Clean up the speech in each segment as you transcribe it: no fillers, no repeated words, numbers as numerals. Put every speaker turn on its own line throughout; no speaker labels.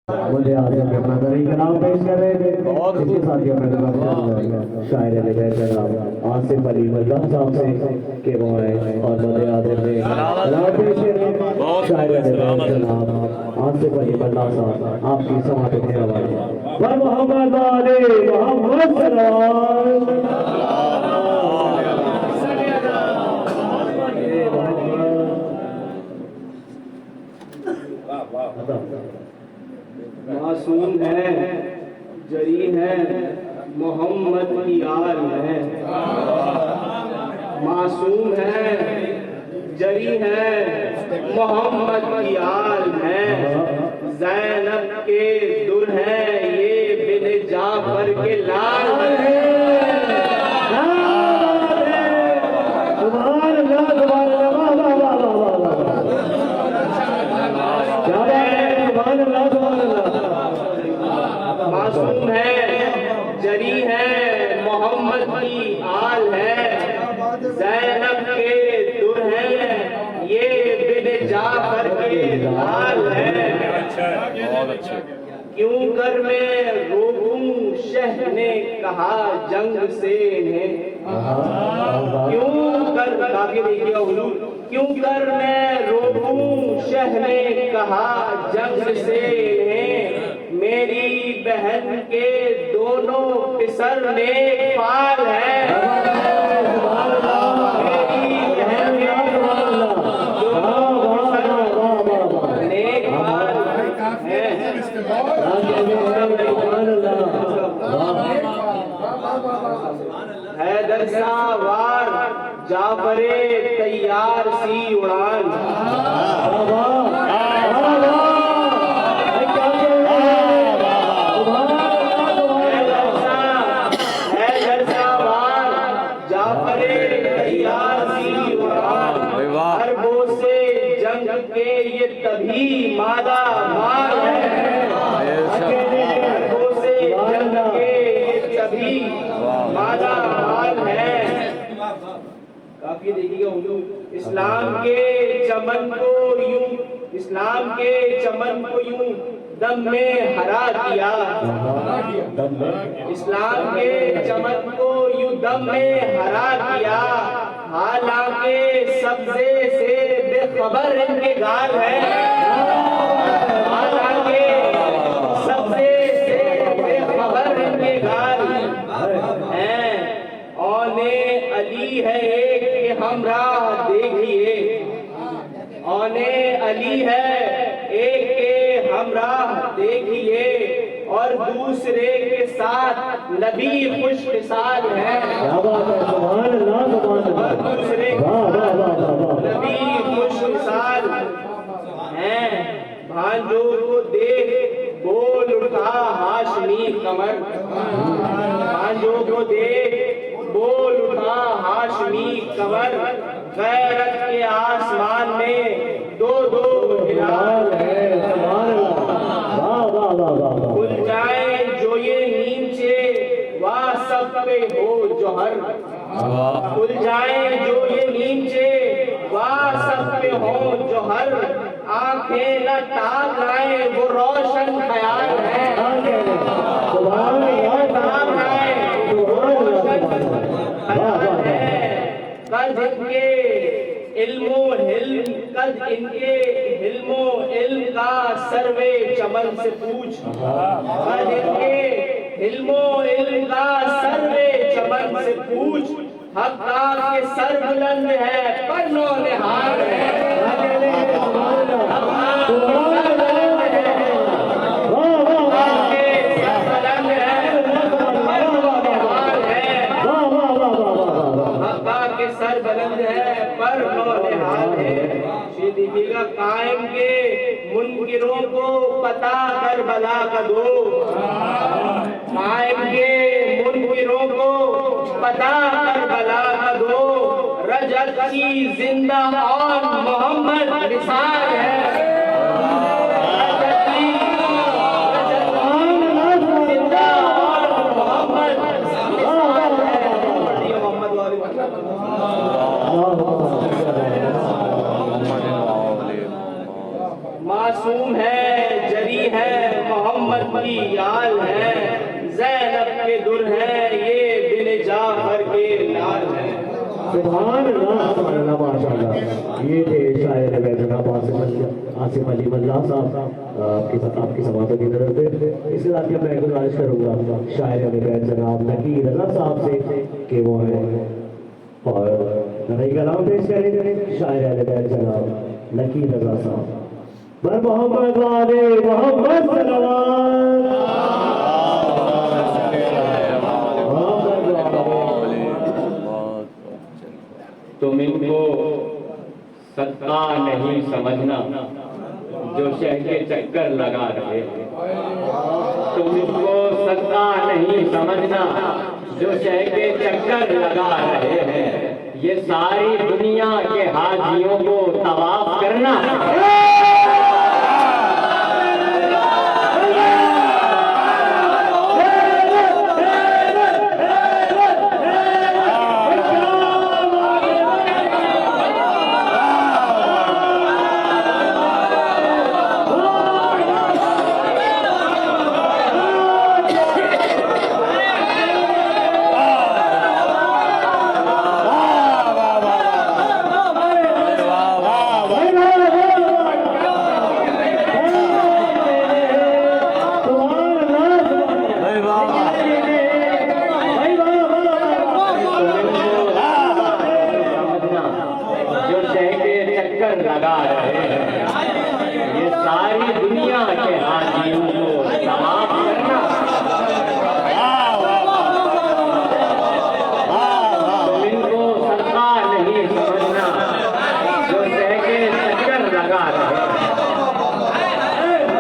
मुझे आज अपना करीब का नाम पेश कर रहे थे इसके साथ ही अपना शायर जनाब आसिफ अली मल्लाह साहब से के वो है और मुझे आसिफ ने कलाम पेश कर रहे शायर जनाब आसिफ अली मल्लाह साहब आपकी समात में आवाज व मोहम्मद आले मोहम्मद
मासूम है जरी है मोहम्मद की आल है। मासूम है जरी है मोहम्मद की आल है। ज़ैनब के दुर है ये बिन जाफर के लाल है। मासूम है जरी है मोहम्मद की आल है। ज़ैनब के दुर है ये बिन जाफर के लाल है। क्यों कर मैं रोऊं शह ने कहा जंग से है। क्यों कर आगे देखिए हुजूर क्यों कर मैं रोऊं शह ने कहा जंग से है। मेरी बहन के दोनों पिसर नेक पाल है। मेरी बहन के दोनों पिसर नेक पाल है। हैदर सावार जाफरे तैयार सी उड़ान। अरबों से जंग के ये तभी मादा मार है। अरबों से जंग के ये तभी मादा मार है। काफी देखिएगा हुजूर इस्लाम के चमन को यूं दम में हरा दिया। इस्लाम के चमन को यूं दम में हरा दिया। हालांकि सब्जे से बेखबर इनके गाल है। हालांकि सब्जे से बेखबर इनके गाल हैं। औने अली है एक के हमराह देखिए। औने अली है एक के हमराह देखिए और दूसरे के साथ नबी खुशमिसाल है। दूसरे नबी खुशमिसाल है। भांजो को देख बोल उठा हाशमी कमर। भांजो को देख बोल उठा हाशमी कमर। गैरत के आसमान में दो दो हिलाल है। खुल जाए जो ये नीचे वाह सब पे हो जोहर। खुल जाए जो ये नीचे वाह सब पे हो जोहर। आंखें न ताक लाए वो रोशन ख्याल है। कल इनके हिल्मो इल्म का सर्वे चमन से पूछ। कल इनके हिल्मो इल्म का सर्वे चमन से पूछ। हक़दार के सर बुलंद है पर नो निहार है। सर बुलंद है पर नो निहाल है। देखिएगा कायम के मुनकिरों को पता करबला का दो। कायम के मुनकिरों को पता करबला का दो। रजत की जिंदा और मोहम्मद विसाल है। रजत की जिंदा और मोहम्मद विसाल है। मोहम्मद वाले मासूम है जरी है मोहम्मद की आल है, ज़ैनब के दुर है, ये बिन जाफर के लाल है।
सुभान अल्लाह माशाअल्लाह। ये थे शायर व जनाब आसिफ अली मल्ला साहब आपकी समातों की तरफ से। इसके साथ मैं गुजारिश करूंगा शायर व जनाब नकीर रजा साहब से कि वो है और नई कलाम पेश करें शायर व जनाब नकीर रजा साहब। बर मोहम्मद वाले मोहम्मद
तुम इनको सत्ता नहीं समझना जो शह के चक्कर लगा रहे हैं। तुम इनको सत्ता नहीं समझना जो शह के चक्कर लगा रहे हैं। ये सारी दुनिया के हाजियों को तवाफ करना लगा रहे हैं। ये सारी दुनिया के हाजियों को तवाफ करना इनको सत्ता नहीं समझना जो शह के चक्कर लगा रहे हैं।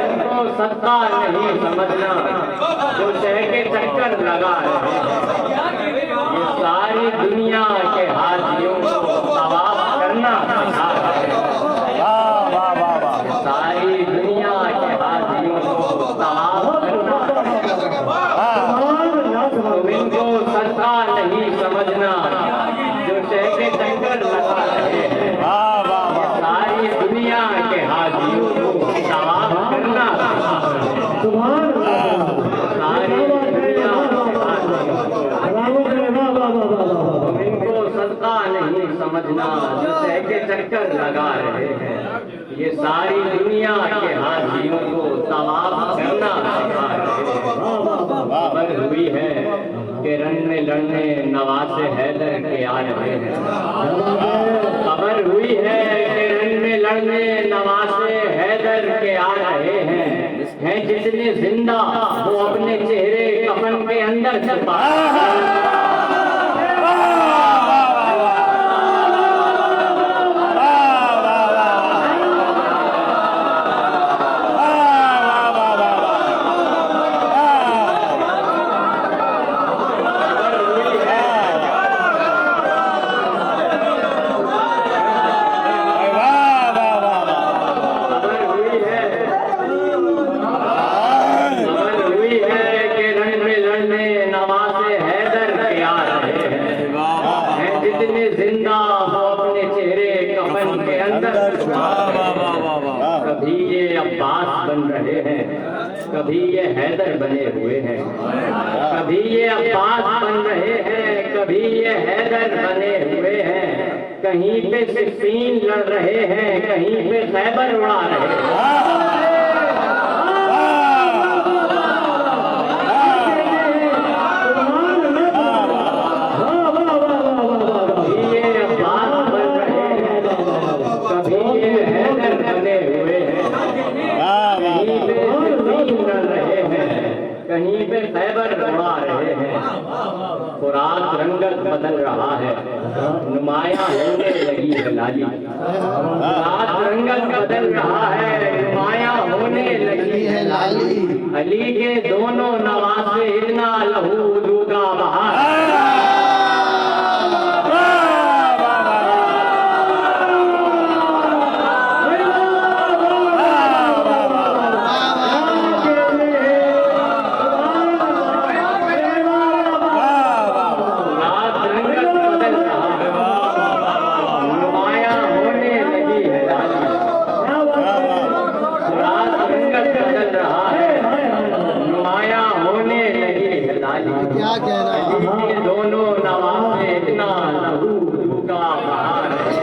इनको सत्ता नहीं समझना जो शह के चक्कर लगा रहे हैं। ये सारी दुनिया के हाजियों को तवाफ करना सारी दुनिया के हाजियों को तवाफ करना। तुम इनको सत्ता नहीं समझना जो शह के चक्कर लगा रहे हैं। सारी दुनिया के हाजियों को तवाफ करना सारी दुनिया के हाजियों तुम इनको सत्ता नहीं समझना जो शह के चक्कर लगा रहे हैं। ये सारी दुनिया के हाजियों को तवाफ करना सिखा रहे हैं। खबर हुई है कि रन में लड़ने नवासे हैदर के आ रहे हैं। खबर हुई है कि रन में लड़ने नवासे हैदर के आ रहे हैं जितने जिंदा वो अपने चेहरे कफन के अंदर छुपा कभी ये अब्बास बन रहे हैं, कभी ये हैदर बने हुए हैं। कभी ये अब्बास बन रहे हैं, कभी ये हैदर बने हुए हैं। कहीं पे सिफ़ीन लड़ रहे हैं, कहीं पे खैबर उड़ा रहे हैं। कहीं पे खैबर उड़ा रहे हैं। खुराक रंगत बदल रहा है, नुमाया होने लगी है लाली। खुराक रंगत बदल रहा है, नुमाया होने लगी है लाली। अली के दोनों नवासे इतना लहू दूधा बहा वाली
क्या कहना।
ये दोनों नवासे इतना लहू का बहार है।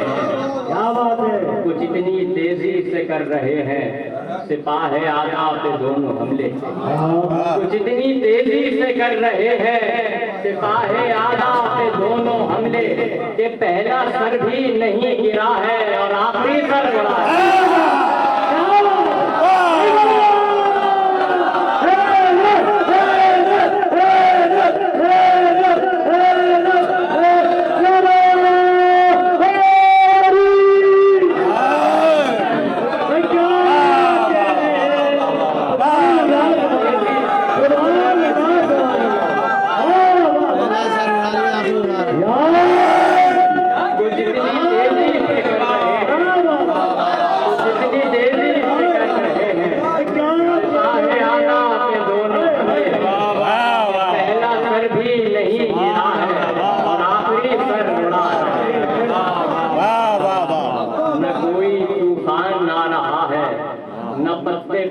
क्या बात है।
कुछ इतनी तेजी से कर रहे हैं सिपाही आदा पे दोनों हमले। कुछ इतनी तेजी से कर रहे हैं सिपाही आदा पे दोनों हमले कि पहला सर भी नहीं गिरा है और आखिरी सर गिरा है।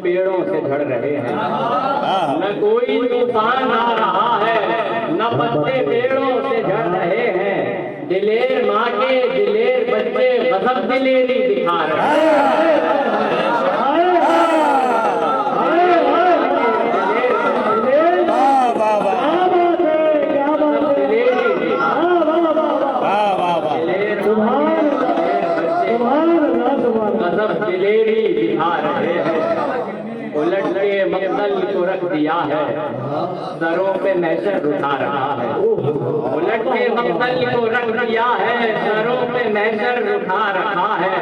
पेड़ों से झड़ रहे हैं न कोई तूफान आ रहा है न पत्ते पेड़ों से झड़ रहे हैं। दिलेर माँ के दिलेर बच्चे गजब दिलेरी दिखा रहे हैं। गजब दिलेरी दिखा रहे हैं। उलट के मकतल को रख दिया है सरों पे महशर उठा रहा है। उलट के मकतल को रख दिया है सरों पे महशर उठा रखा है।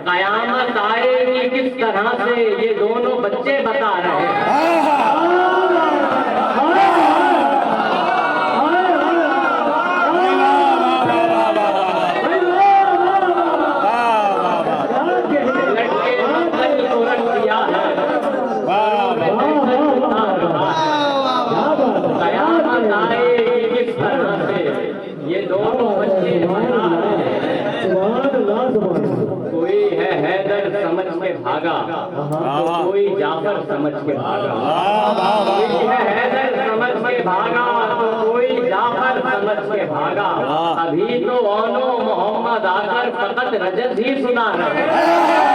कयामत आएगी किस तरह से ये दोनों बच्चे बता रहे हैं। ये दोनों बच्चे कोई है हैदर समझ के भागा तो कोई जाफर समझ के भागा। कोई है हैदर समझ के भागा तो कोई जाफर समझ के भागा। अभी तो ओनो मोहम्मद आकर फकत रजत ही सुना रहे हैं।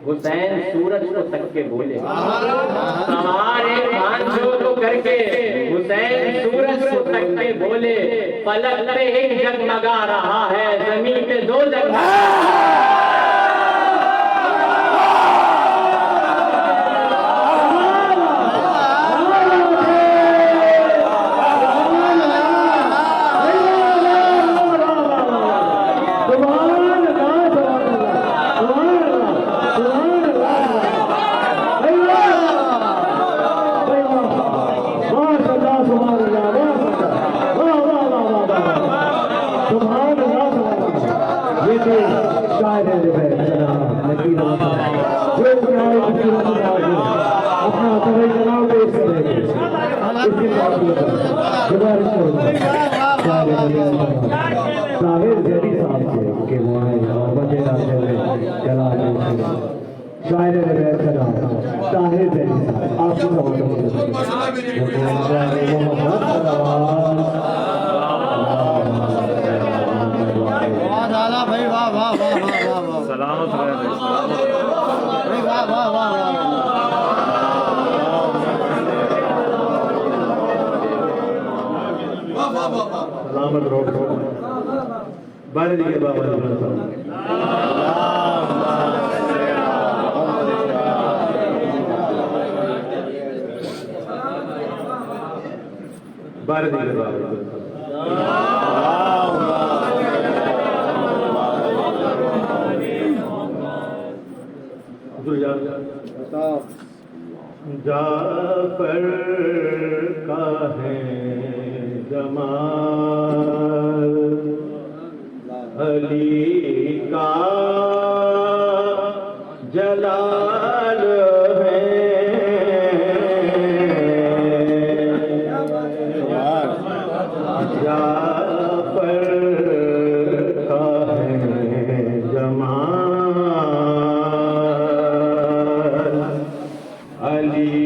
हुसैन सूरज को तक के बोले सवार एक भांजो को करके हुसैन सूरज को तक के बोले पलक पे एक जगमगा रहा है जमीन पे दो जगह।
सलामत रोड बारे जी के बाबा
बारह दिन के बाद जाफर का है जमाल, अली का जलाल है, जाफर का है जमाल, अली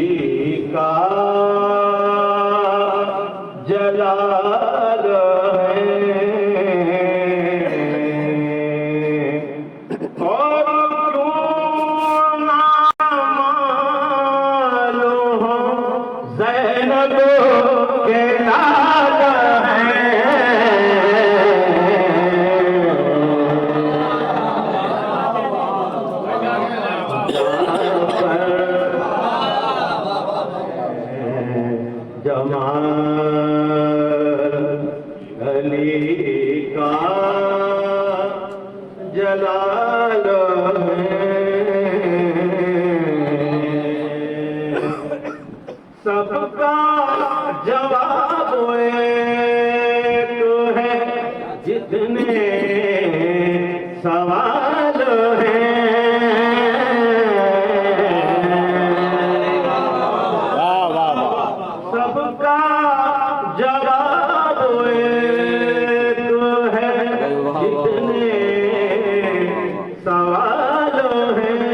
का जलाल है। और क्यों ना मालूम हो ज़ैनब के लाल जमाल, अली का जलाल है। सबका जवाब एक है, जितने सवाल हैं। सबका जवाब एक है, जितने सवाल हैं।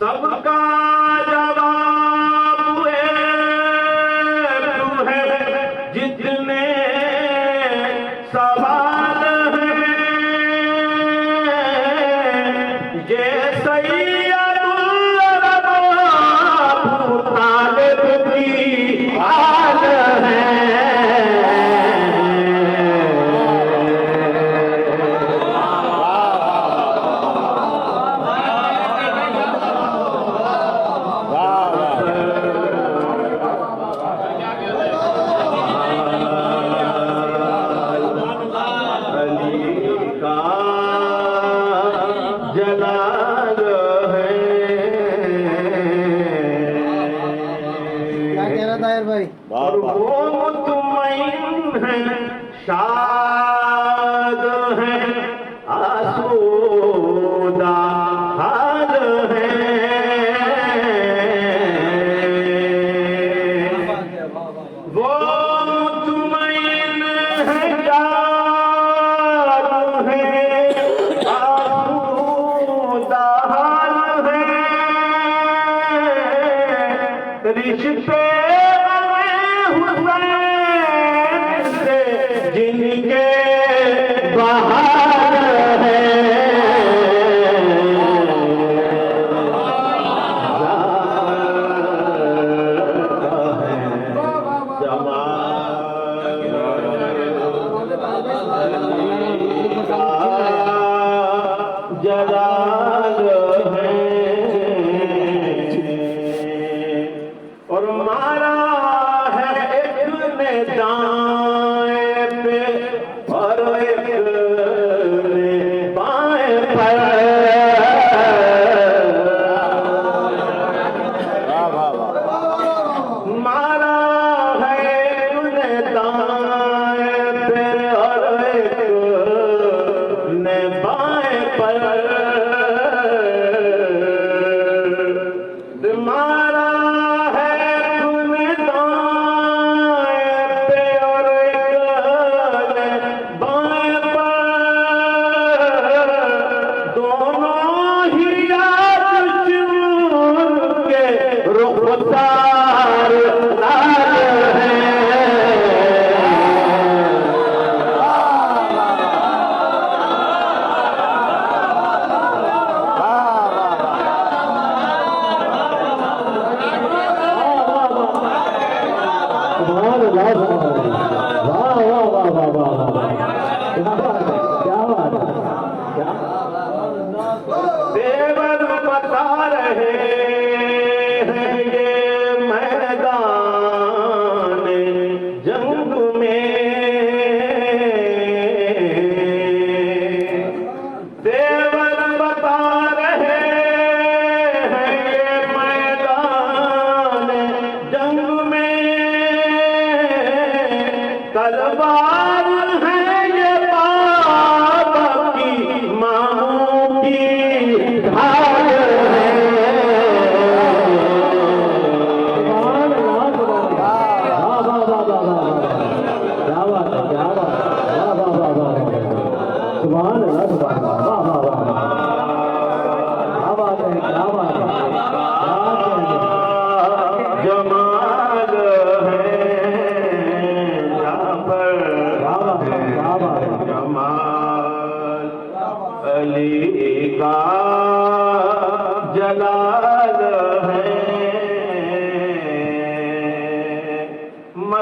सबका जवाब एक है, जितने सवाल हैं। ये जलाल है।
क्या कह रहा था यार भाई?
और वो मुतमईन है, शाद है, आसूदा हाल है। वो मुतमईन है, शाद है, आसूदा हाल है। रिश्ते हुसैन से जिनके बहार है, जलाल है। और मारा है एक ने दाएं पे और एक ने बाएं पर। मारा है एक ने दाएं पे और एक ने बाएं पर। मारा है तूने दाएं पे और एक ने बाएं पर। दोनों ही आज चूर के रुखसार लाल हैं।
वाह वाह वाह वाह वाह वाह, क्या बात है, क्या
देवर बता रहे हैं ये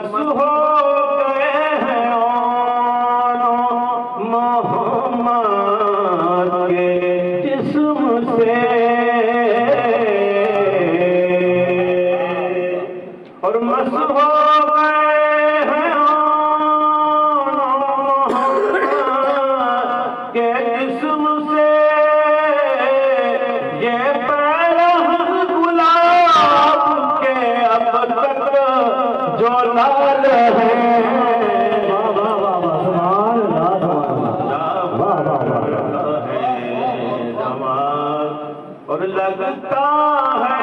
मस्त हो गए हैं मोहम्मद के जिस्म से और मस्त हो गए हैं मोहम्मद के जिस्म से ये पैरह गुलाब के अब तक जो लाल है और लगता है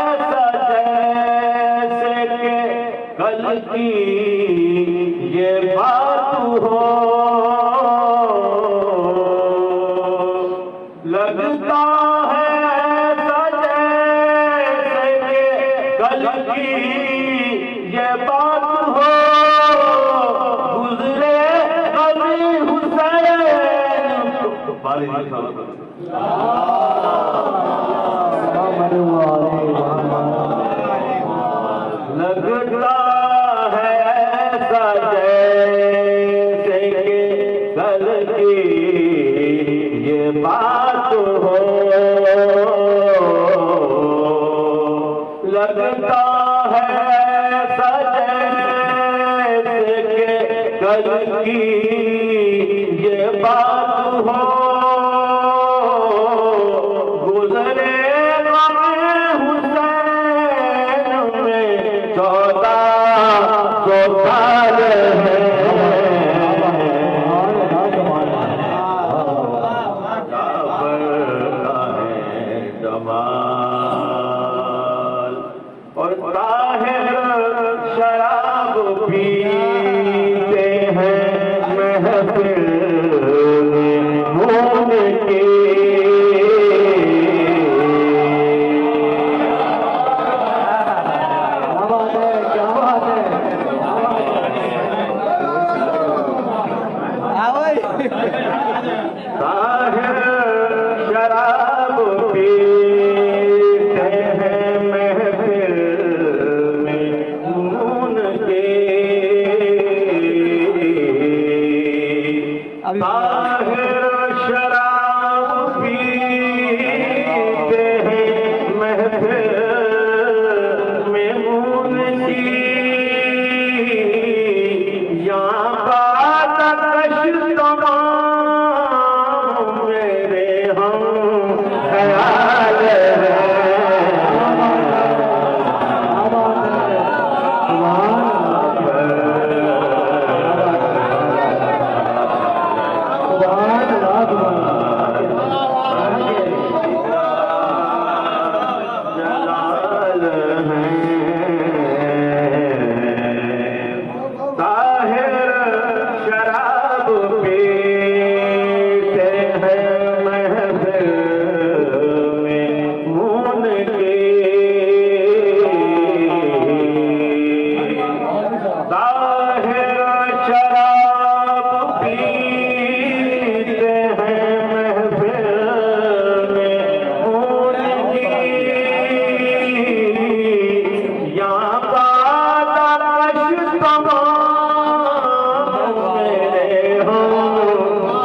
ऐसा जैसे कि कल की ये बात हो, लगता है ऐसा जैसे कि कल की ये बात हो, गुजरे अली हुसैन लगता है ऐसा जैसे कि कल की ये बात हो, लगता है ऐसा जैसे कि कल की ये बात हो, गुजरे और ताहिर शराब पीते हैं महफिल में घूम के, ताहिर शराब पीते हैं महफिल में घूम के, ताहिर शराब पीते हैं महफिल में घूम की, यहाँ बात मेरे हम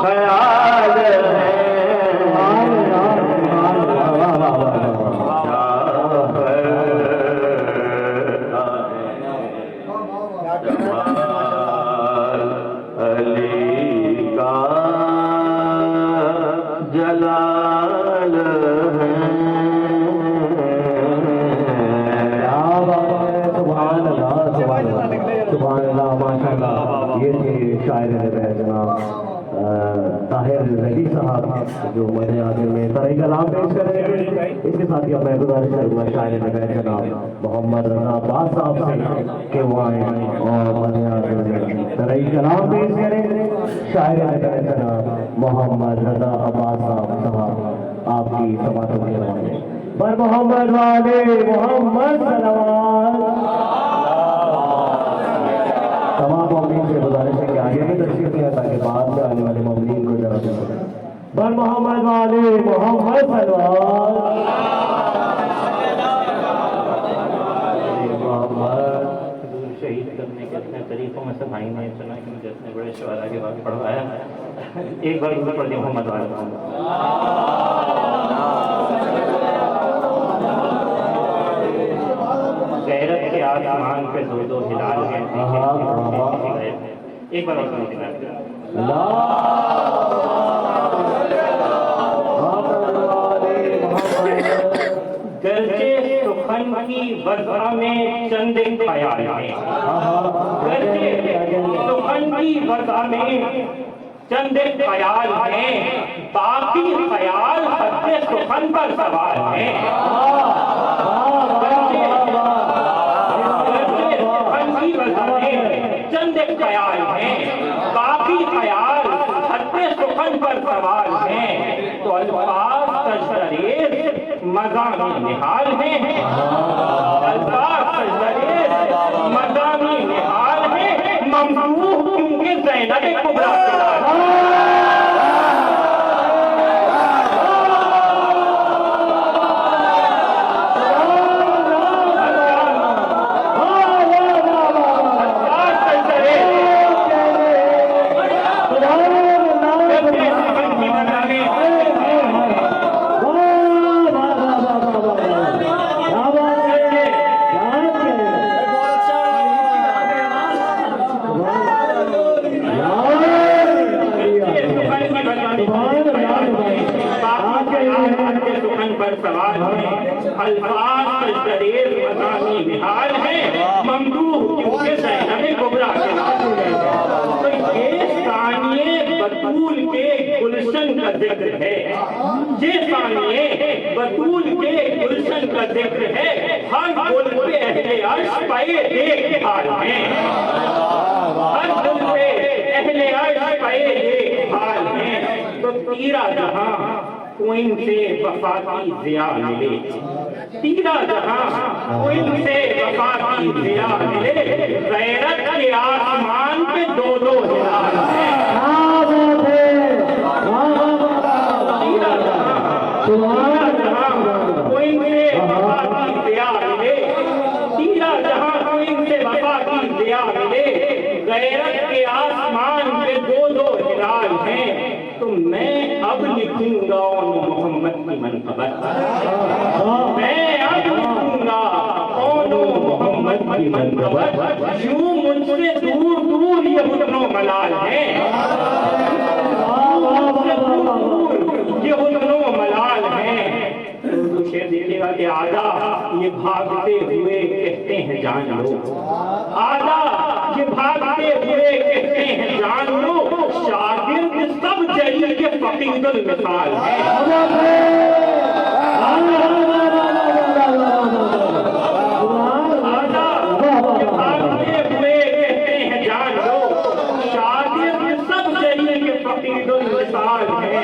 ख्याल जलाल है।
सुभान अल्लाह माशाअल्लाह। ये थे शायर जनाब ताहिर रजी साहब जो मदे आदिल में तरह कलाम पेश करेंगे। इसके साथ ही अब मैं गुजारिश करूँगा शायर जनाब मोहम्मद रजा अब्बास साहब से कि वो आए और मदे आदिल में तरह कलाम पेश करेंगे। शायर जनाब मोहम्मद रजा अब्बास साहब आपकी समातों के लिए पर मोहम्मद वाले मोहम्मद सलावत। तमाम मौमीन से गुजारिश है कि आगे भी तशरीफ लिया ताकि बाद में आने वाले मौमीन को जरा दें। पर मोहम्मद वाले मोहम्मद सलावत।
शहीद करने के
शरीफों में से भाई ने चुना कि मुझे इतने बड़े शुहरा के बाद पढ़वाया। एक बार ऊपर पढ़ दी मोहम्मद वाला गैरत के आसमान पे दो दो हिलाल हैं। एक बार और गरजे सुखन की वज़ा में चंद ख्याल हैं। गरजे सुखन की वज़ा में चंद ख्याल हैं, बाकी ख्याल हद सुखन पर सवाल हैं। गरजे सुखन की वज़ा में चंद ख्याल हैं, बाकी ख्याल हद सुखन पर सवाल हैं। तो अल्फाज तशरीर मज़ामी निहाल हैं, अल्फाज तशरीर मज़ामी निहाल हैं। ममदूह क्योंकि ज़ैनब कुबरा पर सवाल है। अल्फाज तशरीर मज़ामी निहाल है, ममदूह क्योंकि ज़ैनब कुबरा के नाम है। तो ये सानिए बतूल के गुलशन का जिक्र है, ये सानिए बतूल के गुलशन का जिक्र है। हर गुल पे अहले अर्श पाए एक हाल है, हर गुल पे अहले अर्श पाए एक हाल है। तो तीरा जहां कोइन से वफा की ज़िया मिले, तीरा जहां कोइन से वफा की ज़िया मिले। गैरत के आसमान पे दो दो हिलाल हैं। तीरा जहां कोइन से वफा की ज़िया मिले, तीरा जहां कोइन से वफा की ज़िया मिले। गैरत के आसमान पे दो दो हिलाल हैं। तो मैं अब लिखूंगा मोहम्मद की मनक़बत, मैं अब लिखूंगा मोहम्मद की मनक़बत। यूं मुझसे दूर दूर ये हुस्न व मलाल है, ये हुस्न व मलाल है। तो शेर देखिएगा कि आजा ये भागते हुए कहते हैं जान लो, आजा ये भागते हुए कहते हैं जान लो। शागिर्द सब जलील के फकीरुल मिसाल है। आजा ये भागते हुए कहते हैं जान लो। शागिर्द सब जलील के फकीरुल मिसाल है।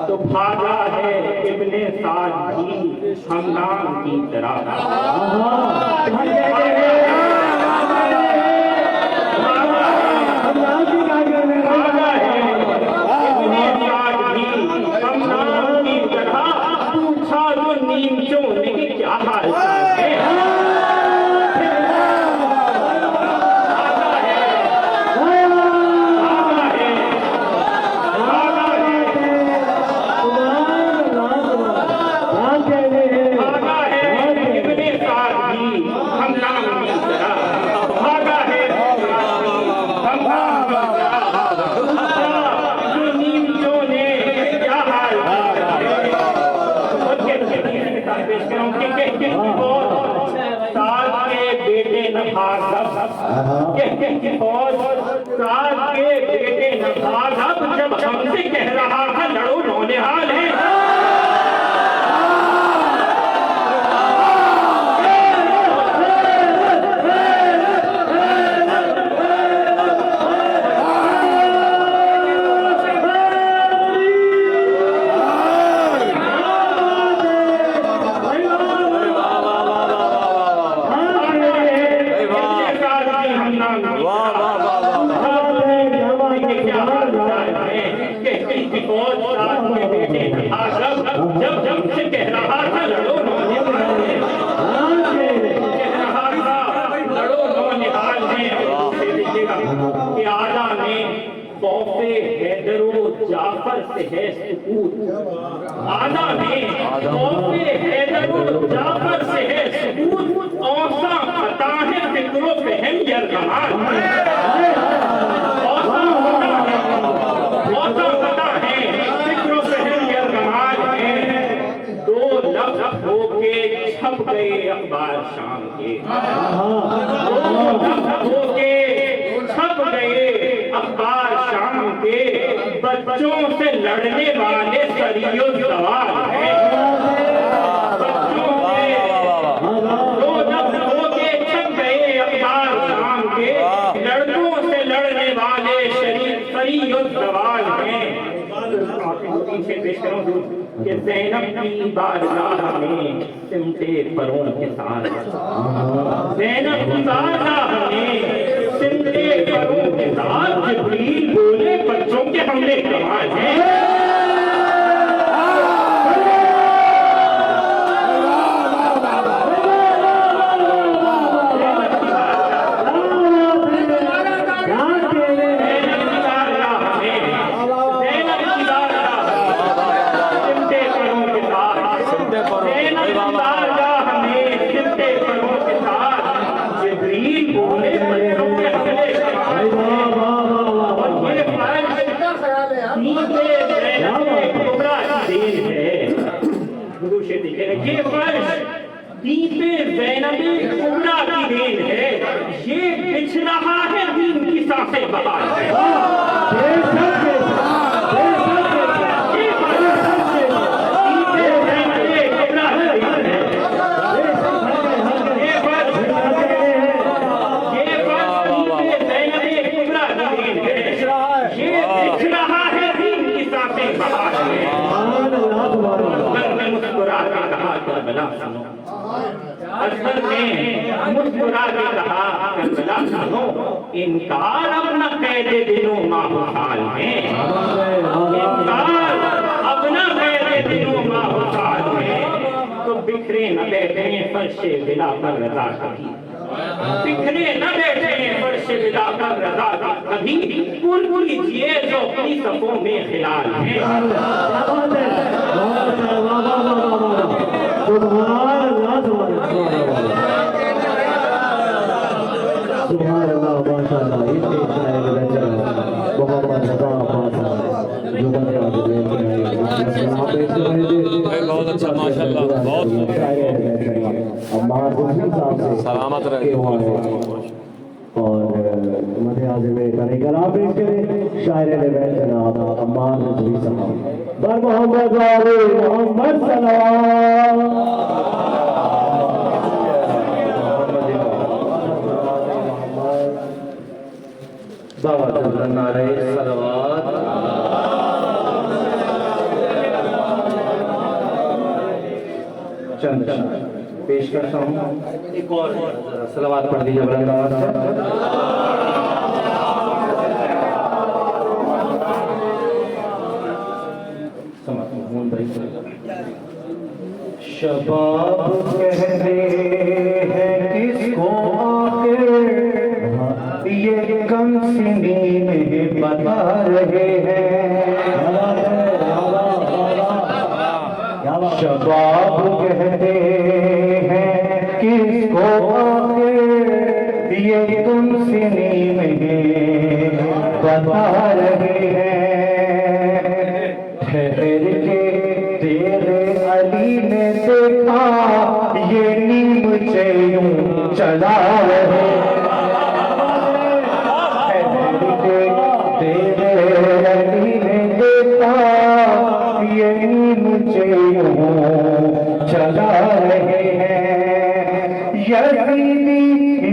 तो भागा है इब्ने साद भी हमनाम की तरह, साथ के बेटे नवाब जब हमसे कह रहा था लड़ो नौनिहाल है। बेटे जाफर से है सुकूत, आदा में औसे हैदर जाफर से है सुकूत, औसा पता है फिक्रो फहम यरगमान, औसा पता है फिक्रो फहम यरगमान है। दो लफ्ज होके छप गए अखबार शाम के, दो लफ्ज होके छप गए अखबार शाम के, बच्चों से लड़ने वाले सरियो सवाल हैं, बच्चों से दो लफ्ज होके छप गए अखबार शाम के, लड़कों से लड़ने वाले सरियो सवाल हैं। पीछे पेश करूं कि ज़ैनब की बारगाह में सिमटे परों के साथ, ज़ैनब की बारगाह में सिमटे परों के साथ जिब्रील बोले बच्चों के हमले कमाल हैं। ये फर्श दीपे ज़ैनबे कुबरा की देन है, ये बिछ रहा है दीन की सांसें बहार है। अकबर ने मुस्कुरा के कहा करबला सुनो, इनकार अपना कैदे दिनों माहौल में, इनकार अपना कैदे दिनों माहौल में, तो बिखरे न बैठे फर्शे बिला पर रजा कभी, बिखरे न बैठे फर्शे बिला पर रजा कभी, कुल कीजिए जो अपनी सफों में खिलाल है।
बहुत अच्छा माशाल्लाह, बहुत सलामत रहे।
और मध्य आज़म में कलाम पेश करें शायर लबैक जनाब अम्मार नज़वी साहब बर मोहम्मद वाले मोहम्मद सलाम।
दावत नारे सलावत। चंद पेश करता हूँ, एक और सलावत पढ़ दीजिए बुलंद आवाज से। शबाब कहते हैं किसको आखिर, ये कम सिनी में बता रहे हैं। शबाब कहते हैं किसको आखिर, ये कम सिनी में बता रहे हैं। ठहर के तेरे अली ने देखा, ये नीम से यूं चला रहे। चला रहे हैं यजीदी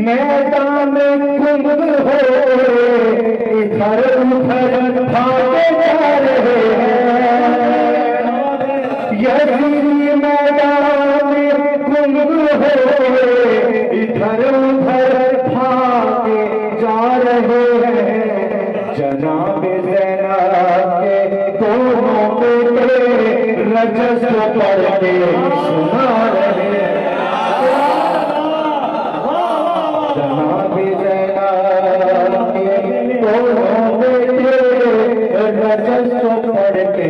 मैदान में गुम हो, इधर उधर भागे जा रहे हैं। यजीदी मैदान में गुम हो, इधर उधर भागे जा रहे हैं। जनाब ज़ैनब के दोनों बेटे रजस पढ़ के सुना रहे हैं। जनाब ज़ैनब के दोनों बेटे रजस पढ़ के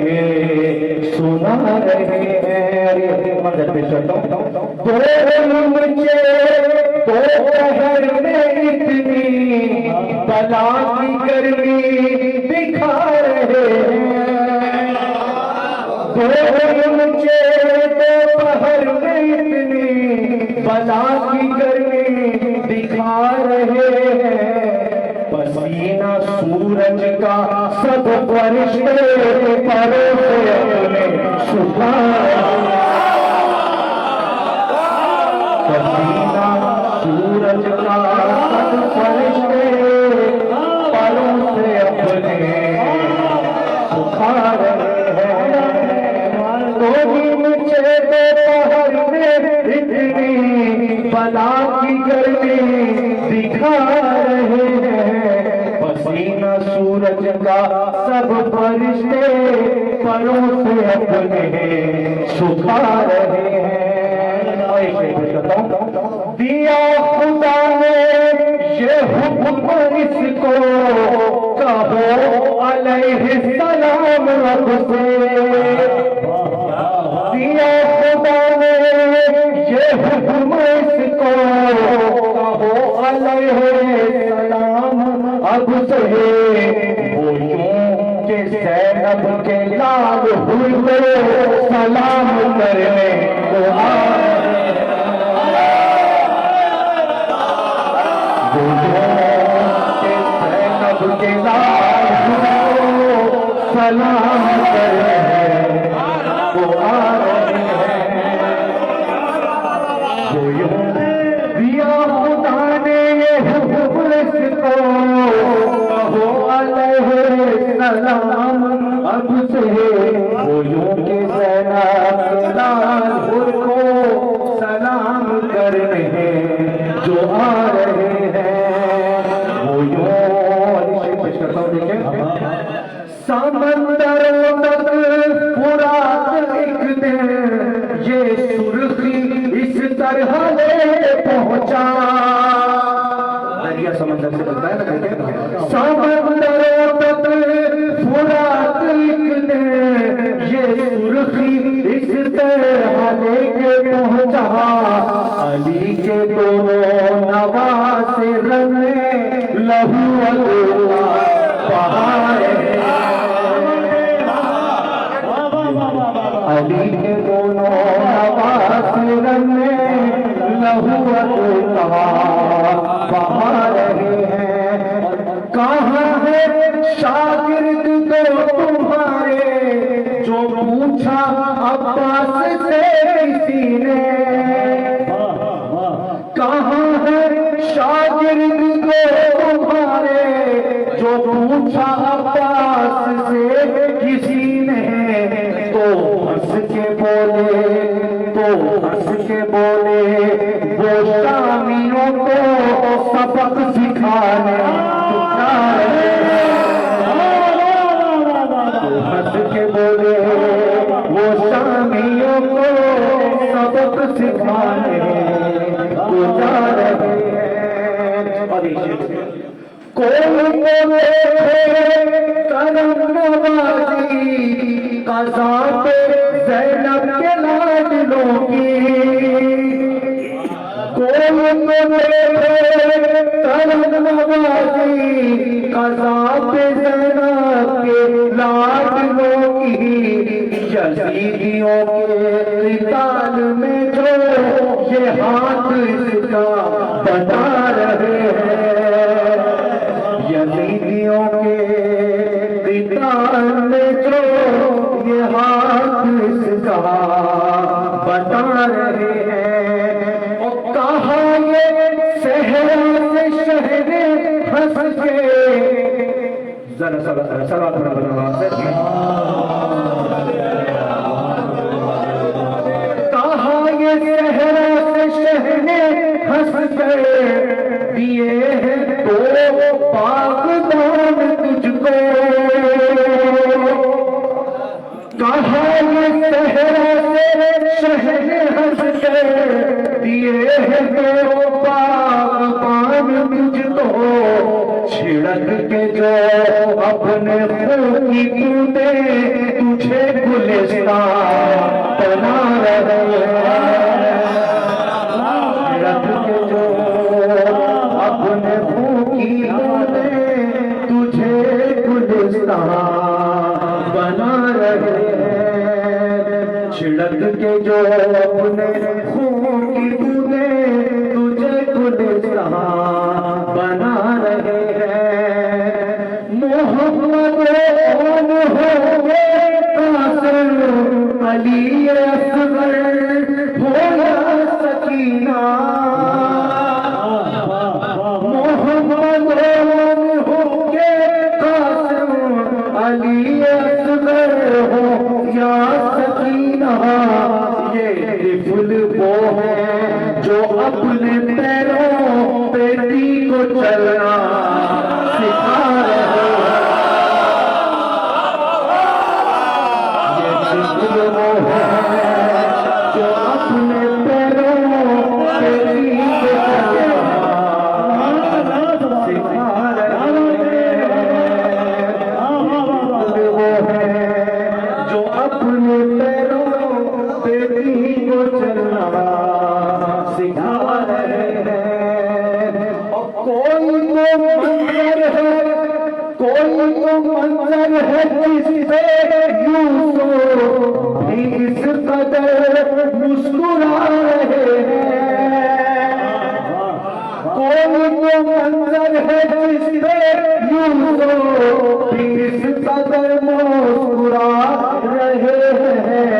मुझे दोपहर में इतनी बला की गर्मी दिखा रहे हैं, मुझे दोपहर में इतनी बला की गर्मी दिखा रहे हैं। पसीना सूरज का सब फरिश्ते परों से अपने सुखा पसीना सूरज का सब फरिश्ते परों से अपने सुखा रहे हैं। कोई मुझे दोपहर में इतनी बला की गर्मी दिखा रहे हैं। पसीना सूरज का सब फरिश्ते परों से अपने सुखा रहे हैं। दिया खुदा ने ये हुक्म इसको, कहो अलैहिस्सलाम रब से। दिया खुदा ने ये हुक्म इसको, कहो अलैहिस्सलाम अब से। वो यूं के ज़ैनब के लाल हुए सलाम करने को के लाल सलाम करने को आ रहे हैं। दिया खुदा ने ये हुक्म इसको, कहो अलैहिस्सलाम अब से। वो यूं के ज़ैनब के लाल को सलाम करने जो आ रहे हैं। वो यूं समंदरों तक फुरात एक दिन ये सुर्खी इस तरह ले पहुंचा। दरिया समंदर से बनता है ना कहते। समंदरों तक फुरात एक दिन ये सुर्खी इस तरह लेके पहुंचा। अली के दोनों नवासे रंगे लहू अल्लाह अली के दोनों नवासे रंगे लहू बहा रहे हैं। कहाँ है शागिर्द दो तुम्हारे, जो पूछा अब्बास से किसी ने। कहाँ है शागिर्द दो तुम्हारे, जो पूछा अब्बास से किसी ने। तो हंस के बोले वो शामियों को सबक सिखाने जा रहे हैं। तो हंस के बोले वो शामियों को सबक सिखाने जा रहे हैं। कोई करम नवाज़ी क़ज़ा पे ज़ैनब के लाडलों की। कोई करम नवाज़ी क़ज़ा पे ज़ैनब के लाडलों की। यज़ीदियों के क़िताल में जो ये हाथ इसका बता रहे हैं। यज़ीदियों के क़िताल में जो ये हाथ इसका बता रहे हैं। और कहा ये सहरा से शहरे हंस के। जरा सलात बना कहा ये सहरा से शहरे हंस के। दिए हैं तो पागदान तुझको। कहा ये सहरा से शहरे हंस के। दिए हैं तो पागदान तुझको। छिड़क के जो अपने खून की बूंदे तुझे गुलिस्तान बना रहे हैं। जो अपने खून की बूंदे तुझे गुलिस्तान बना रहे हैं। मोहम्मद होंगे कासिम अली असगर हो या सकीना। मोहम्मद होंगे कासिम अली असगर हो या सकीना। ये तिफल वो है जो अपने पैरों पे दी को चलना सिखा रहे हैं। ये तिफल वो है जो अपने पैरों पे दी को चलना सिखा रहे हैं। तिफल वो है जो अपने पैरों पे दी को चलना सिखा रहे हैं। और कोई तो मंजर है, कोई तो मंजर है जिससे यूसुफ भी इस कदर मुस्कुरा रहे हैं। कोई तो मंजर है जिससे यूसुफ भी इस कदर मुस्कुरा रहे हैं।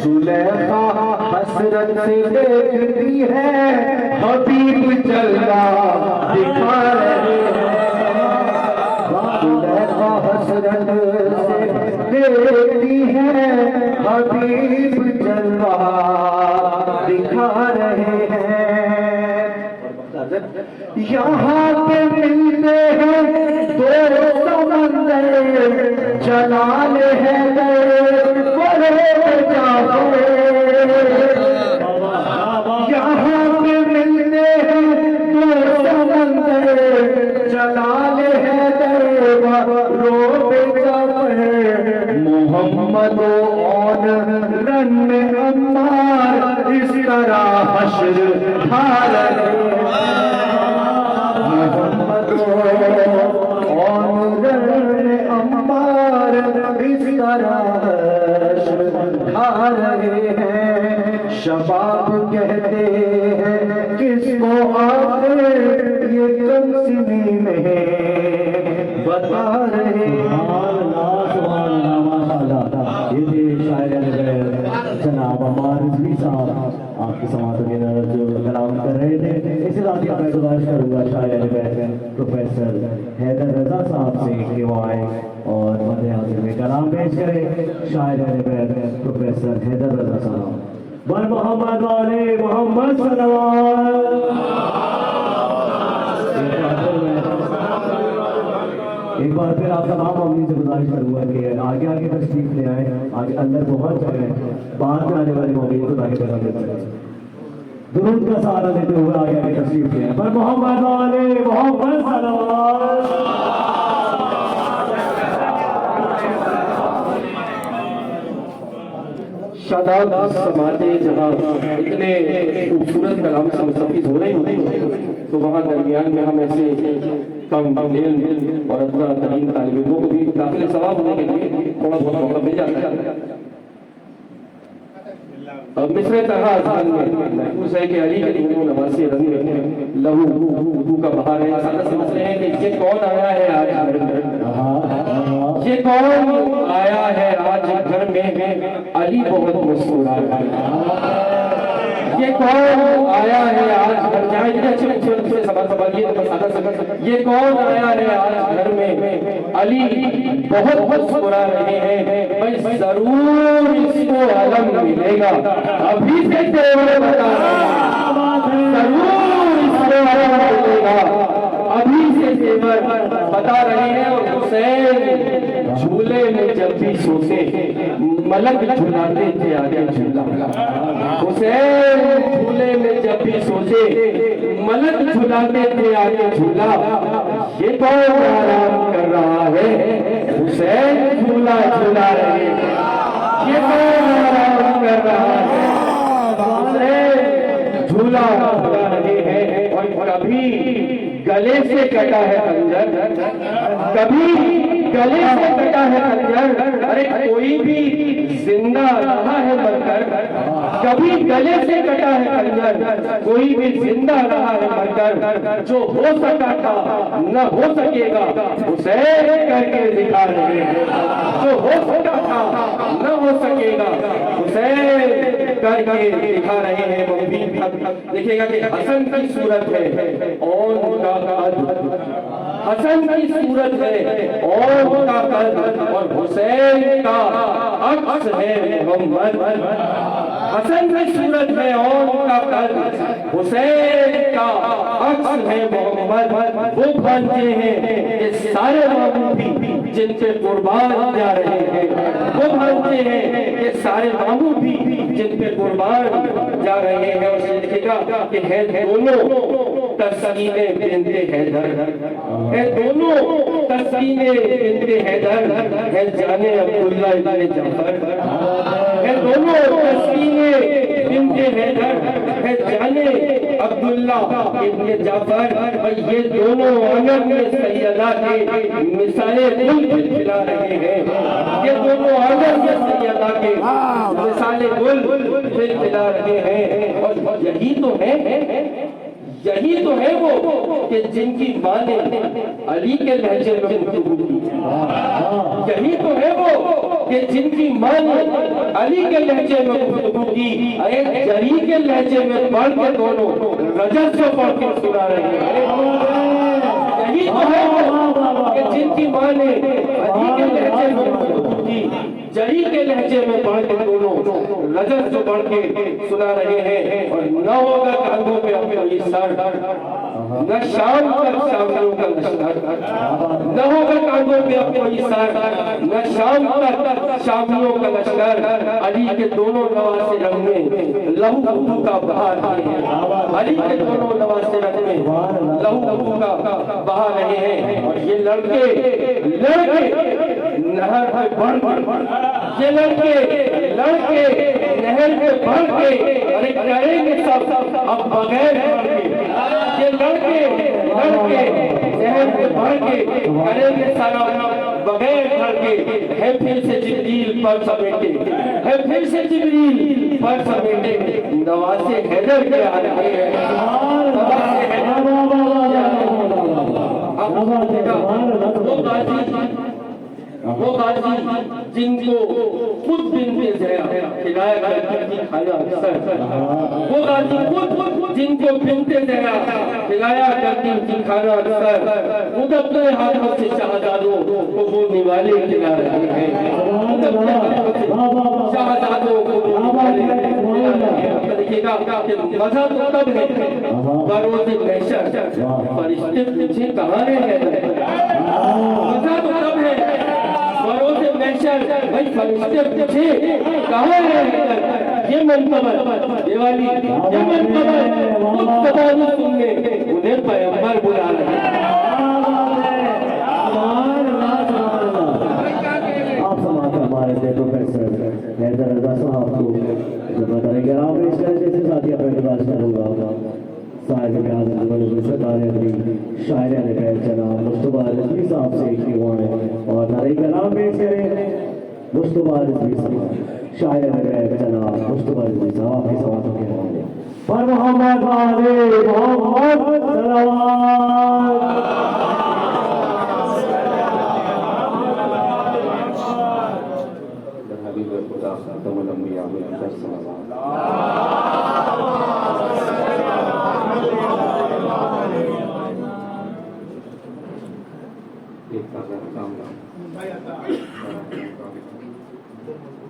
जुलेखा हसरत से देखती है, हबीब जलवा दिखा रहे हैं। जुलेखा हसरत से देखती है, हबीब जलवा दिखा रहे हैं। यहाँ पे मिलते हैं दो समंदर, जलाल है यहाँ पे मिलते हैं दो समंदर, जलाल है रोब जाफर। मोहम्मद और रन में अम्मार इस तरह हश्र खा रहे हैं। मोहम्मद और रन में अम्मार इस तरह खा रहे हैं। शबाब कहते हैं किसको आखिर ये कमसिनी में बता रहे हैं। ये थे शायर जनाब अम्मार रिजवी साहब, आपके समातों के अंदर जो कलाम कर रहे थे। इसी साथ ही मैं गुजारिश करूँगा शायर प्रोफेसर हैदर रजा साहब से कि वो आए और मध्य हाजिर में कलाम पेश करें। शायर प्रोफेसर हैदर रजा साहब। बर मोहम्मद वाले मोहम्मद एक बार फिर आप तमाम मम्मी से गुजारिश करूंगा कि आगे आगे तशरीफ ले आए। आगे अंदर बहुत जगह है, बाहर में आने वाले मम्मी को ताकि जगह मिल सके। दुरूद का सहारा लेते हुए आगे आगे तशरीफ ले आए। पर मोहम्मद वाले मोहम्मद
शादाब समाते जहाँ इतने खूबसूरत कलाम से मुस्तफ़ीज़ हो रहे होते तो वहाँ दरमियान में हम ऐसे कम और अपना तरीन तालिब इल्मों को भी दाखिल सवाब होने के लिए थोड़ा बहुत मौका मिल जाता है। मिसरे तरह आसान में महफूज है कि अली के दिन नवासी रंग में लहू का बहार है। सादा समझते हैं कि ये कौन आया है आज, ये कौन आया है आज घर में अली बहुत मुस्कुरा रहा है। ये कौन आया है आज घर में, इतने अच्छे सवाल सवालिए तो सादा समझ। ये कौन आया है आज घर में अली बहुत मुस्कुरा रहे हैं। भाई जरूर इसको आलम मिलेगा, अभी से तेरे बता रहे हैं। जरूर इसको आलम मिलेगा, अभी से तेवर बता रहे हैं। और हुसैन झूले में जब भी सोते मलक झुलाते थे आगे झूला। हुसैन झूले में जब भी सोते मलक झुलाते थे आगे झूला। ये कौन आराम कर रहा है, हुसैन झूला झूला रहे हैं। ये कौन आराम कर रहा है, हुसैन झूला झूला रहे हैं। और कभी गले से कटा है खंजर, कभी गले से कटा है खंजर, अरे कोई भी जिंदा रहा है मरकर, कभी गले से कटा है खंजर, कोई भी जिंदा रहा है मरकर, जो हो सका था न हो सकेगा उसे करके दिखा रहे हैं, जो हो सका था न हो सकेगा उसे करके दिखा रहे हैं। वो भी देखिएगा कि हसन की सूरत है और उनका कद, हसन की सूरत है और उनका कद, और हुसैन का अक्स है मोहम्मद। हसन की सूरत है और उनका कद, हुसैन का अक्स है मोहम्मद। वो भांजे हैं ये सारे मामू भी जिनके कुर्बान जा रहे हैं, वो भांजे हैं ये सारे मामू भी जिन पे कुर्बान जा रहे हैं। और देखिएगा कि है दोनों तस्कीने बिनते हैदर, है दोनों तस्कीने बिनते हैदर, है जाने अब्दुल्ला इब्ने जाफर, है दोनों तस्कीने बिनते हैदर, है जाने अब्दुल्ला इब्ने जाफर। और ये दोनों आंगन में सैयदा के मिसाले गुल खिला रहे हैं, ये दोनों आंगन में सैयदा के मिसाले गुल खिला रहे हैं। और यही तो है वो कि जिनकी माँ ने अली के लहजे में गुफ्तगू की, यही तो है वो कि जिनकी माँ ने अली के लहजे में गुफ्तगू की, अरे जरी के लहजे में पढ़ के दोनों रजत से पढ़ के सुना रहे हैं। यही तो है वो कि जिनकी माँ ने अली के लहजे में गुफ्तगू की, जरी के लहजे में पढ़ के दोनों रजत से पढ़ के सुना रहे हैं। और न होगा कांधों पे अपनी सर, न शाम तक शामियों का लश्कर, न होगा कांधों पे अपनी सर, न शाम तक शामियों का लश्कर। अली के दोनों नवासे रंग में लहू का बहा रहे हैं, अली के दोनों नवासे रंग में लहू का बहा रहे हैं। और ये लड़के नहर पे बढ़, ये लड़के नहर पे बढ़ के अरे करेंगे सब अब बगैर बढ़ के, ये लड़के नहर पे बढ़ के करेंगे सारा बगैर बढ़ के। है फिर से जिब्रील पर समेटे, है फिर से जिब्रील पर समेटे, नवासे हैदर के आ रहे हैं, नवासे हैदर वो गाजी जिनको खुद बिनते ज़या खिलाया करती थी खाना अक्सर, वो गाजी खुद जिनको बिनते ज़या खिलाया करती थी खाना अक्सर, खुद अपने हाथों से शहजादों को वो निवाले खिला रहे हैं, खुद अपने हाथों से शहजादों को निवाले खिला रहे हैं। देखिएगा मजा तो तब है बरोज़े महशर फरिश्ते पीछे कहाँ हैं, मजा तो तब है बरोज़े महशर भाई फरिश्ते पीछे कहाँ हैं। ये मनकबर दिवाली, ये मनकबर खुद ज़बानी सुनने उन्हें पैगंबर बुला रहे हैं।
आप समाज हमारे थे प्रोफेसर हैदर रज़ा साहब को जब बताएंगे आप इस जैसे साथी अपने पास करूँगा साहिब के आज़म बड़े सरकार अपनी शायर ने कहा जनाब मुस्तफा रिजवी साहब से की हुआ है और नारे कलाम पेश करें मुस्तफा रिजवी साहब, शायर ने कहा जनाब मुस्तफा रिजवी साहब के सवालों के हवाले पर मोहम्मद वाले मोहम्मद सलावत।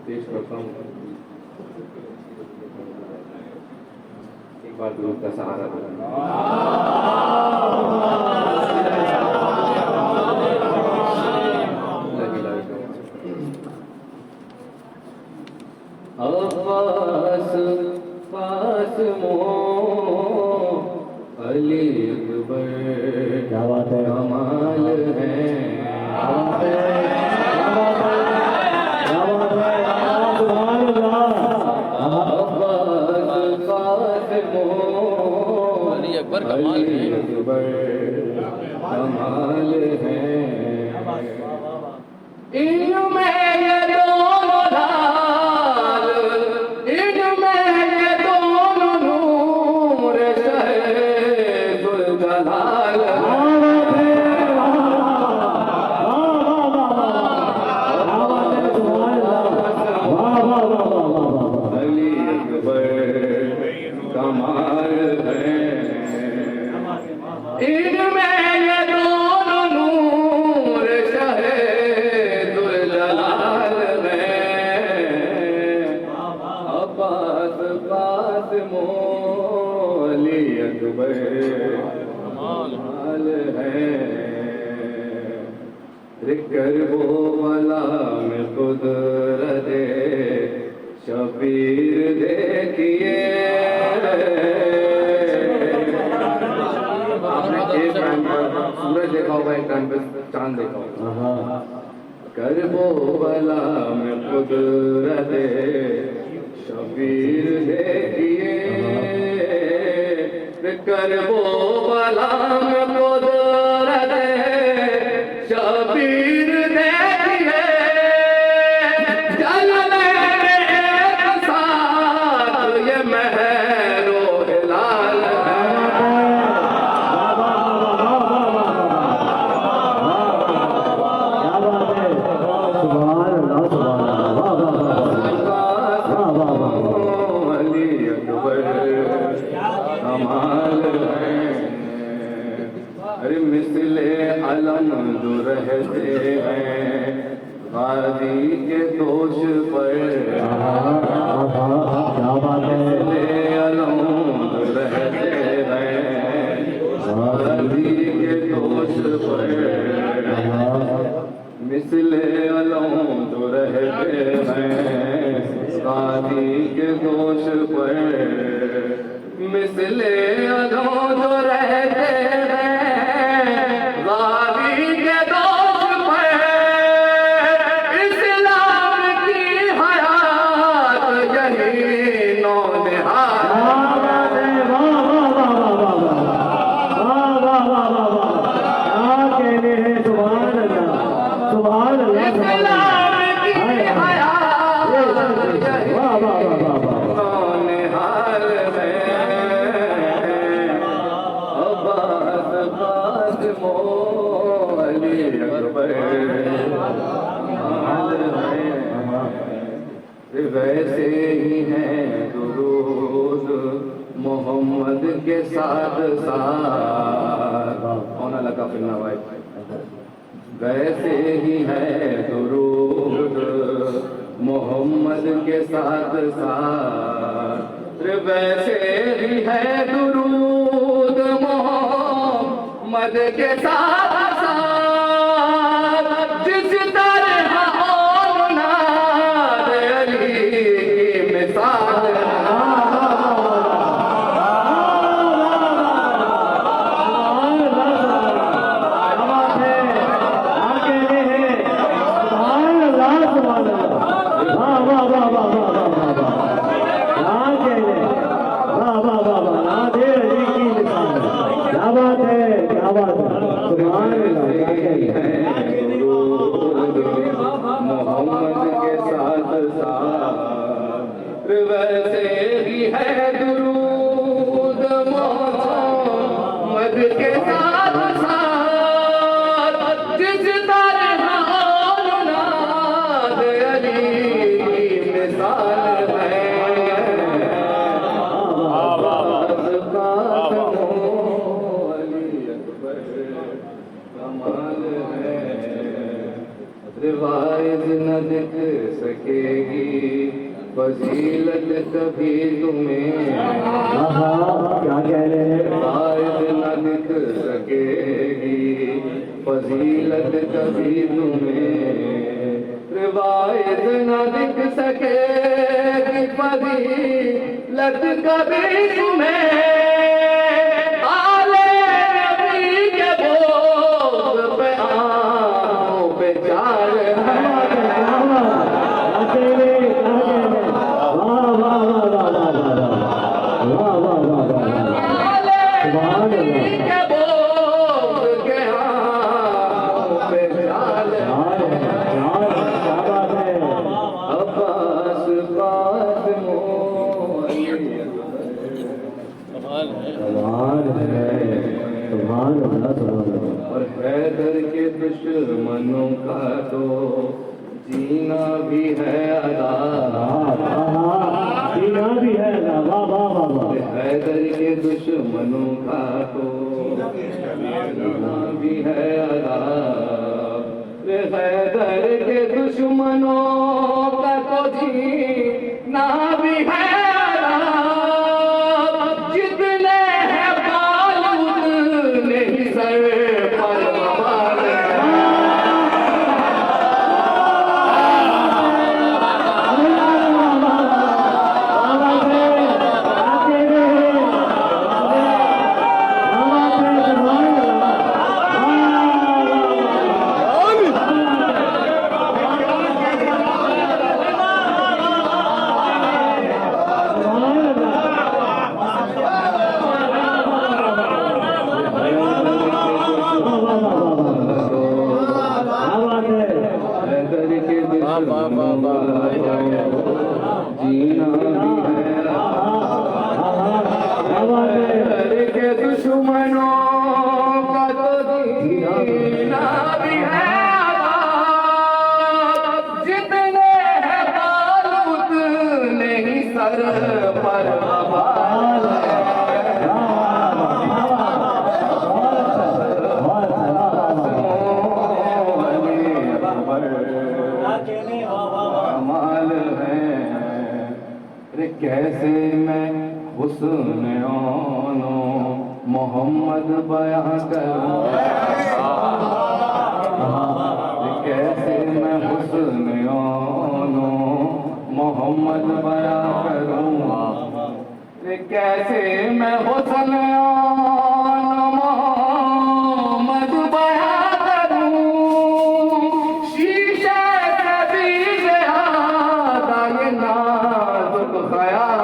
पेश करता हूँ एक बार गुरु का सहारा
अब्बास पास अली अकबर
क्या बात है,
कमाल है,
अकबर कमाल है।
कमाल है। इनमें ये दोनों लाल, इनमें ये दोनों नूर शहीदुल जलाल। अली अकबर कमाल है, इनमें ये दोनों नूर शहीदुल जलाल है। अब्बास कासिमो अली अकबर कमाल है। जिक्र वो वाला में कुदरत शबीर देखिए। आपने एक टाइम पर सूरज देखा होगा, एक टाइम पर चांद देखा होगा। करबो वाला में कुदरत शबीर देखिए। करबो वाला में कुदरत शबीर देखिए। जलवे एक साथ ये महरो हिलाल है। अली अकबर कमाल है। अरे मिसले अलम जो रहते हैं गाजी के दोष पर। मिसले अलम जो रहते हैं गाजी के दोष पर। मिसले अलम जो रहते हैं गाजी के दोष पर। मिसले अलम जो रहते वैसे ही हैं दुरूद मोहम्मद के साथ साथ। कौन लगा फिरना भाई? वैसे ही हैं दुरूद मोहम्मद के साथ साथ। वैसे ही है दुरूद मोहम्मद के साथ साथ। जिस तरह औलाद अली की मिसाल। मोहम्मद के साथ साथ। वैसे ही है दुरूद मोहम्मद के साथ साथ। जिस तरह औलाद अली की मिसाल है। रिवायत न दिख सकेगी फजीलत कभी तुम्हें।
क्या कह रहे हैं?
रिवायत न दिख सकेगी फजीलत कभी तुम्हें। रिवायत न दिख सकेगी फजीलत कभी तुम्हें।
और हैदर के दुश्मनों का तो जीना भी है अदा।
जीना भी है अदा। वाह वाह वाह वाह।
हैदर के दुश्मनों का तो जीना भी है अदा। हैदर के दुश्मनों का तो जीना भी है अदा। जितने हैं बाल उतने ही सर पर बवाल है। कैसे मैं हुस्न आनो मोहम्मद बयां करूं। कैसे मैं हुस्न आनो मोहम्मद बयां करूं। कैसे मैं हुस्न आनो मोहम्मद बयां करूं। शीशे कभी आता ये नाजुक ख्याल।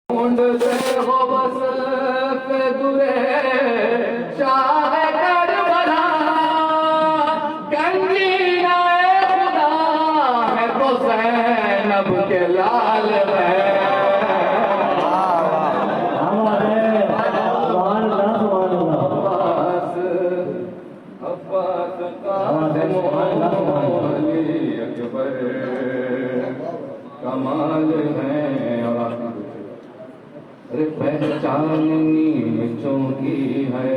ढूंढ से हो बस पे दुरे शाह करबला। गंजीरा खुदा है तो ज़ैनब के लाल है। अब्बास कासिम अली अकबर कमाल है। पहचान नीमचों की है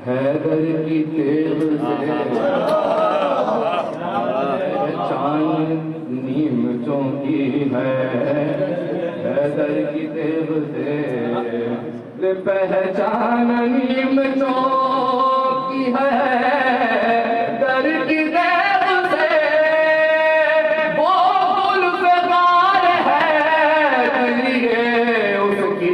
हैदर की तेग से। पहचान नीमचों की है हैदर की तेग से। पहचान नीमचों की है हैदर की तेग से। वो गुलज़ार है दिलिए उसकी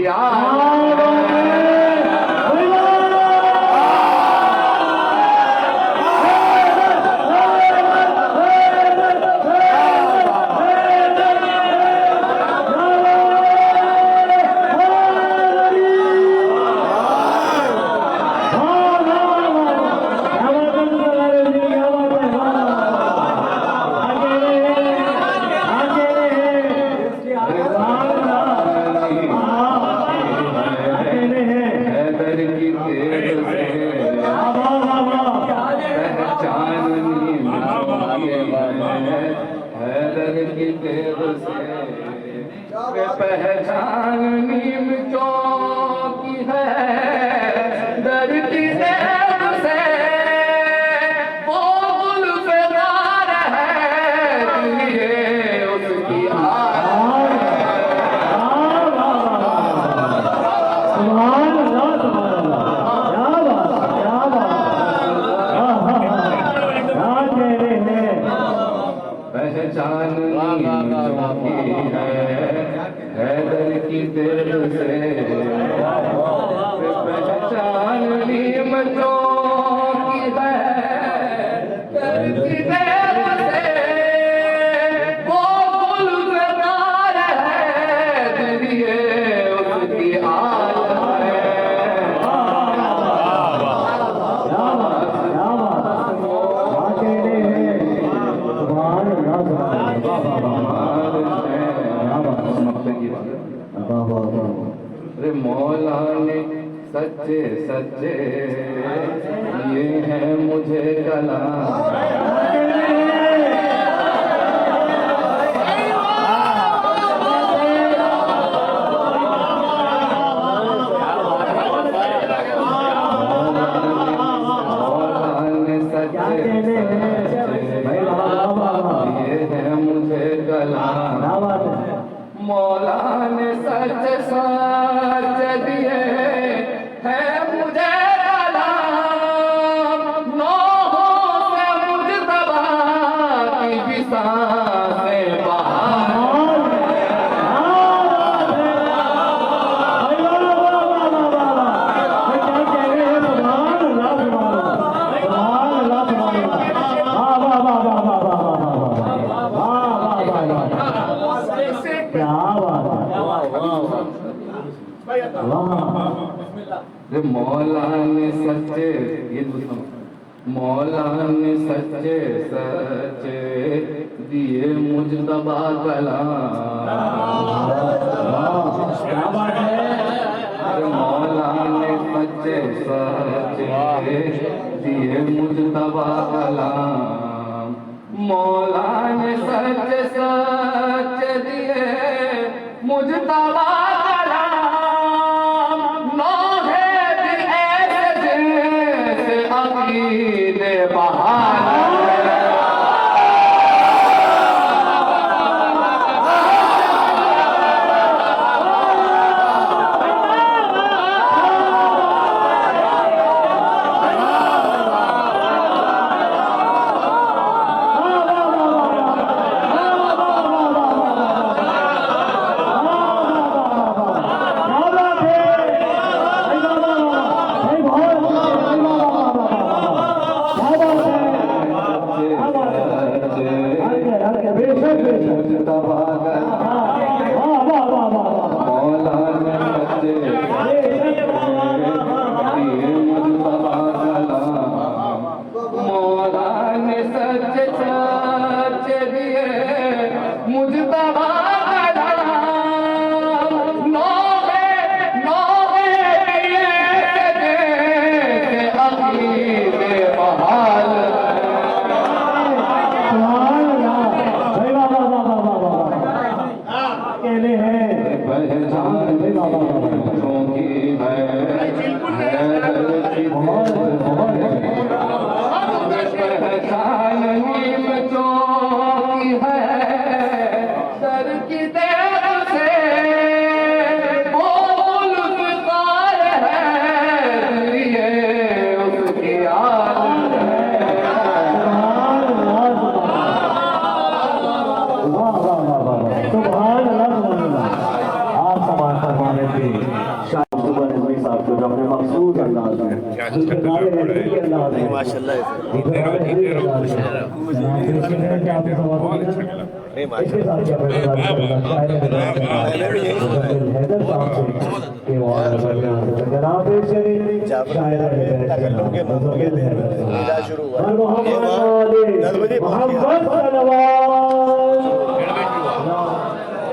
पहचान नीमचों की है दर की देव से। वो गुलज़ार है दिलिए उसकी पहचान नीमचों की है हैदर की दिल से पहचान ली मजो की है हैदर की दिल से वो गुलजार है दिलिए उसकी आल है मौला ने सच्चे सच्चे ये है मुझे कलाम मौला ने सच सच दिए है मुझे कलाम नौहों से मुझ दबा की भी सांसें बहार मौला ने सच्चे ये दूसरा मौला ने सच्चे सच्चे दिए मुझ दबा कलाम मौला ने सच्चे सच्चे दिए मुझ दबा कलाम मौला ने सच्चे सच्चे दिए मुझ दबा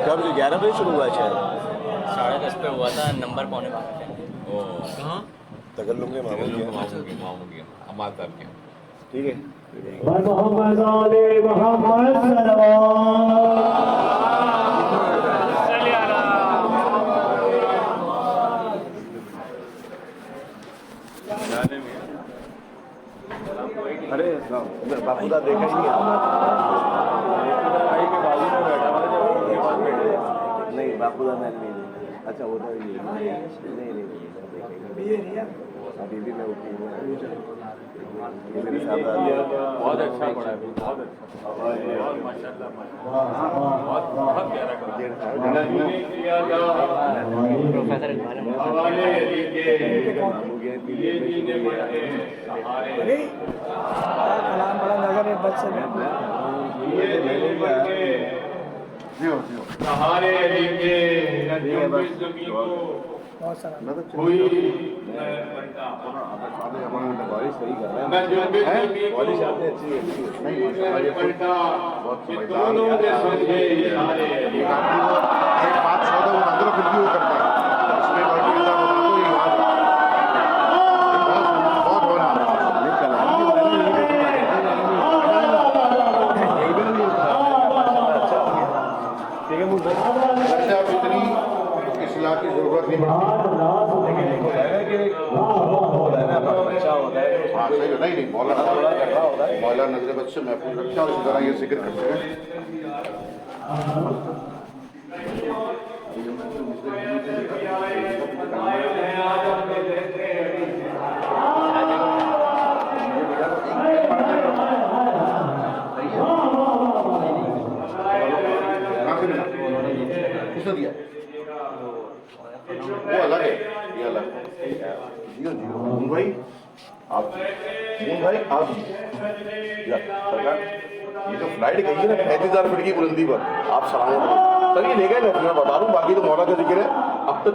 कब 11 बजे शुरू हुआ शायद
10:30 पे हुआ था नंबर पौने 12 पे
कहाँ तगल्लुम के मामू के हमारे साहब के ठीक है
मोहम्मद आले मोहम्मद सल्लल्लाहु
अरे बापूदा देखा ही नहीं बापूदा मैं नहीं अच्छा वो तो नहीं अभी भी मैं उठी हूँ ये मेरे साथ बहुत अच्छा पड़ा है बहुत अच्छा माशाल्लाह बहुत प्यारा
प्रोफेसर इकबाल
सहारे लेके कोई की जरूरत नहीं नहीं मौला नजर बद से महफूज रखता है, इसी तरह ये जिक्र करते हैं। किसने दिया? वो अलग है, ये अलग है। जियो जियो मून भाई आप सरकार ये जो फ्लाइट गई है ना 35,000 फीट की बुलंदी पर, आप सलामत हो सर। ये ले गए ना, मैं बता दूं, बाकी तो मौला का जिक्र है। अब तक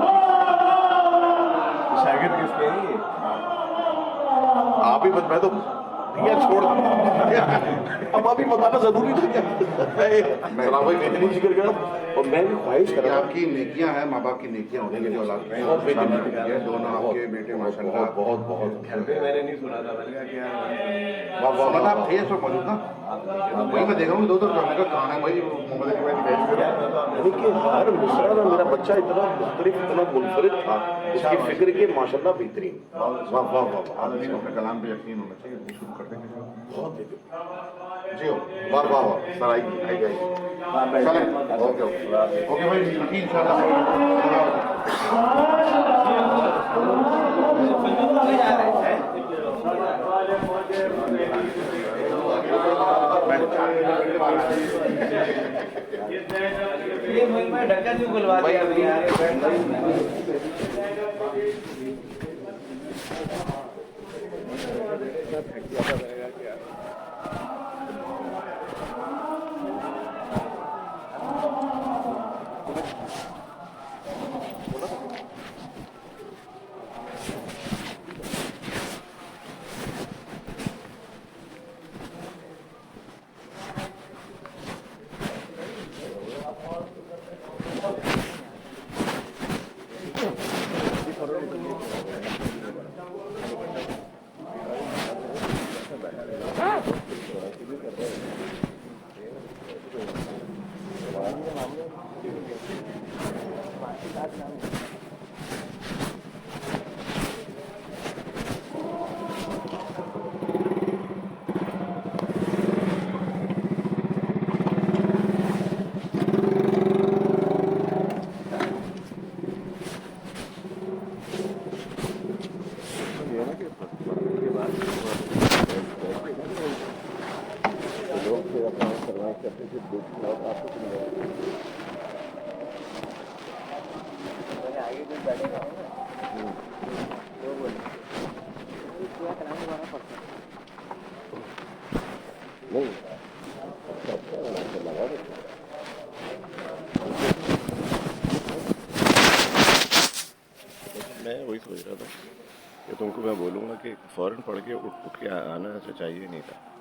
शागिर्द किस पे है? आप ही मैं तो ये छोड़ अब अभी बताना जरूरी था क्या? भाई मैं नहीं जिक्र करा और मैं भी ख्वाहिश कर रहा हूं, आपकी नेकियां हैं, माँ बाप की नेकियां होने की औलाद बहुत बेहतरीन, दोनों आपके बेटे माशाल्लाह बहुत बहुत। घर पे मैंने नहीं सुना था, मैंने कहा क्या वाह आप थे सब मौजूद ना, वही मैं देख रहा हूँ दो जाने का कहां है भाई। मोहम्मद देखिए हर मिसरा में मेरा बच्चा इतना मुख्तलिफ, इतना मुनफरिद था, उसकी फिक्र के माशाल्लाह बेहतरीन। वाह वाह वाह, आदमी को अपने कलाम पे यकीन होना चाहिए। शुरू करते हैं बहुत जी हो, वाह वाह वाह सर, आई चलें, ओके ओके भाई, इंशाल्लाह।
ये मुझ में ढक्कन क्यों खुलवा दिया अभी यार?
मैं वही सोच रहा था कि तुमको मैं बोलूँगा कि फ़ौरन पढ़ के उठ के आना चाहिए नहीं था।